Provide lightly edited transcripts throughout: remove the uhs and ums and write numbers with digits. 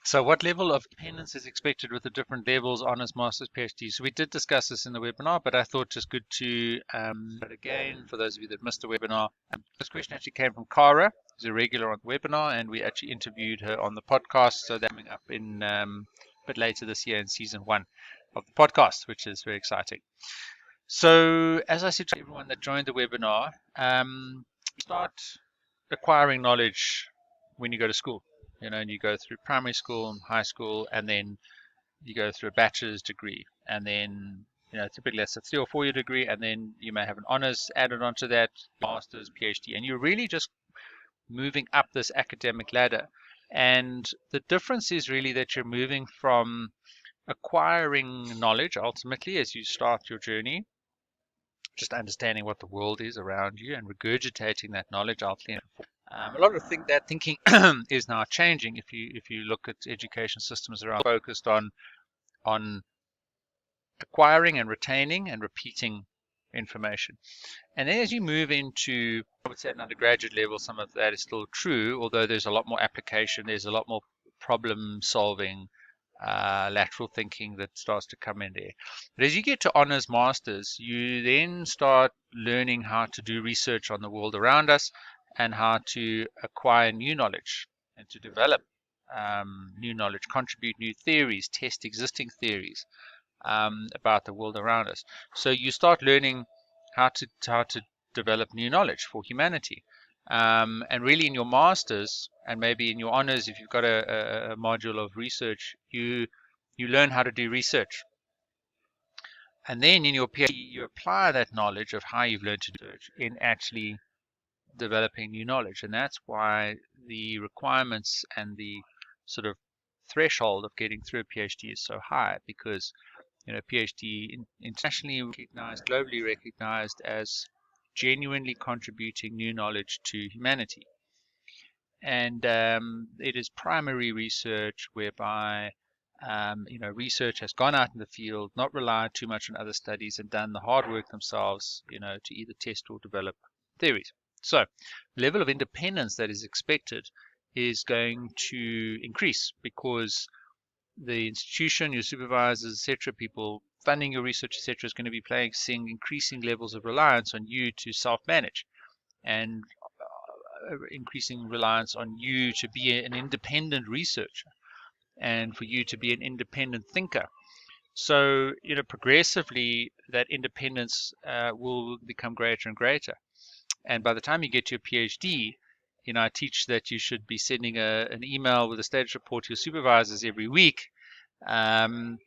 So what level of independence is expected with the different levels, honors, masters, PhD? So we did discuss this in the webinar, but I thought just good to but again, for those of you that missed the webinar, this question actually came from Cara, who's a regular on the webinar, and we actually interviewed her on the podcast. So that's coming up in a bit later this year in season 1 of the podcast, which is very exciting. So as I said to everyone that joined the webinar, start acquiring knowledge when you go to school. And you go through primary school and high school, and then you go through a bachelor's degree, and then typically that's a 3 or 4 year degree, and then you may have an honors added onto that, master's, PhD, and you're really just moving up this academic ladder. And the difference is really that you're moving from acquiring knowledge ultimately as you start your journey, just understanding what the world is around you and regurgitating that knowledge ultimately. A lot of that thinking is now changing. If you look at education systems around, focused on acquiring and retaining and repeating information. And then as you move into, I would say, at an undergraduate level, some of that is still true, although there's a lot more application, there's a lot more problem solving, lateral thinking that starts to come in there. But as you get to honors, masters, you then start learning how to do research on the world around us, and how to acquire new knowledge and to develop new knowledge, contribute new theories, test existing theories about the world around us. So you start learning how to develop new knowledge for humanity. And really in your masters, and maybe in your honors, if you've got a module of research, you learn how to do research. And then in your PhD, you apply that knowledge of how you've learned to do it in actually developing new knowledge. And that's why the requirements and the sort of threshold of getting through a PhD is so high, because PhD internationally recognized, globally recognized as genuinely contributing new knowledge to humanity. And it is primary research whereby research has gone out in the field, not relied too much on other studies, and done the hard work themselves, to either test or develop theories. So the level of independence that is expected is going to increase, because the institution, your supervisors, etc., people funding your research, etc., is going to be placing increasing levels of reliance on you to self-manage, and increasing reliance on you to be an independent researcher, and for you to be an independent thinker. So, progressively that independence will become greater and greater. And by the time you get to your PhD, I teach that you should be sending an email with a status report to your supervisors every week. And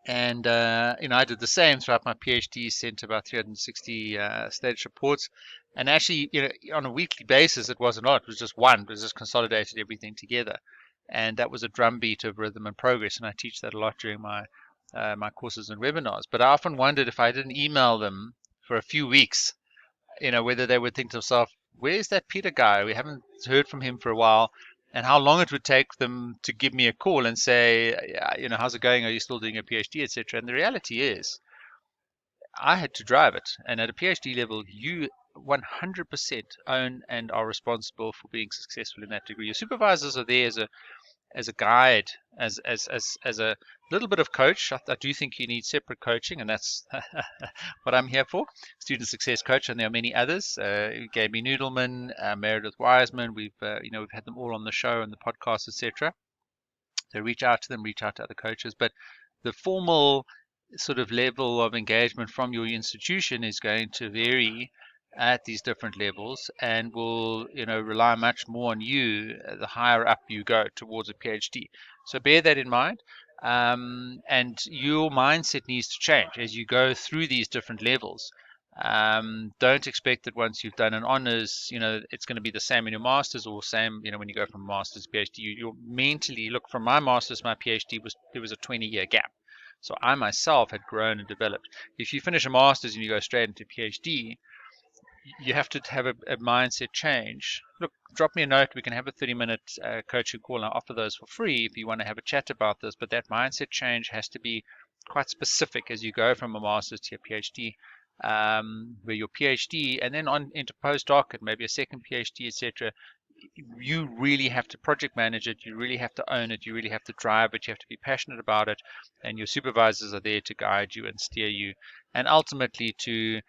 I did the same throughout my PhD, sent about 360 status reports. And actually, on a weekly basis, it wasn't a lot. It was just one. It was just consolidated everything together. And that was a drumbeat of rhythm and progress. And I teach that a lot during my courses and webinars. But I often wondered, if I didn't email them for a few weeks, whether they would think to themselves, where's that Peter guy? We haven't heard from him for a while. And how long it would take them to give me a call and say, how's it going? Are you still doing a PhD, etc. And the reality is, I had to drive it. And at a PhD level, you 100% own and are responsible for being successful in that degree. Your supervisors are there as a guide, as a little bit of coach. I do think you need separate coaching, and that's what I'm here for, student success coach. And there are many others. Gaby Noodleman, Meredith Wiseman. We've had them all on the show and the podcast, etc. So reach out to them, reach out to other coaches. But the formal sort of level of engagement from your institution is going to vary at these different levels, and will rely much more on you the higher up you go towards a PhD. So bear that in mind, and your mindset needs to change as you go through these different levels. Don't expect that once you've done an honors, it's going to be the same in your masters, or same when you go from masters to PhD. You'll mentally look, from my masters, my PhD there was a 20-year gap. So I myself had grown and developed. If you finish a master's and you go straight into PhD, you have to have a mindset change. Look, drop me a note. We can have a 30-minute coaching call, and I offer those for free if you want to have a chat about this. But that mindset change has to be quite specific as you go from a master's to your PhD, where your PhD and then on into postdoc and maybe a second PhD, etc. you really have to project manage it, you really have to own it, you really have to drive it, you have to be passionate about it, and your supervisors are there to guide you and steer you, and ultimately to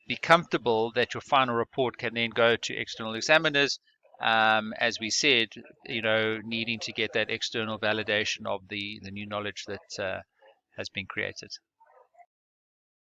be comfortable that your final report can then go to external examiners, as we said, needing to get that external validation of the new knowledge that has been created.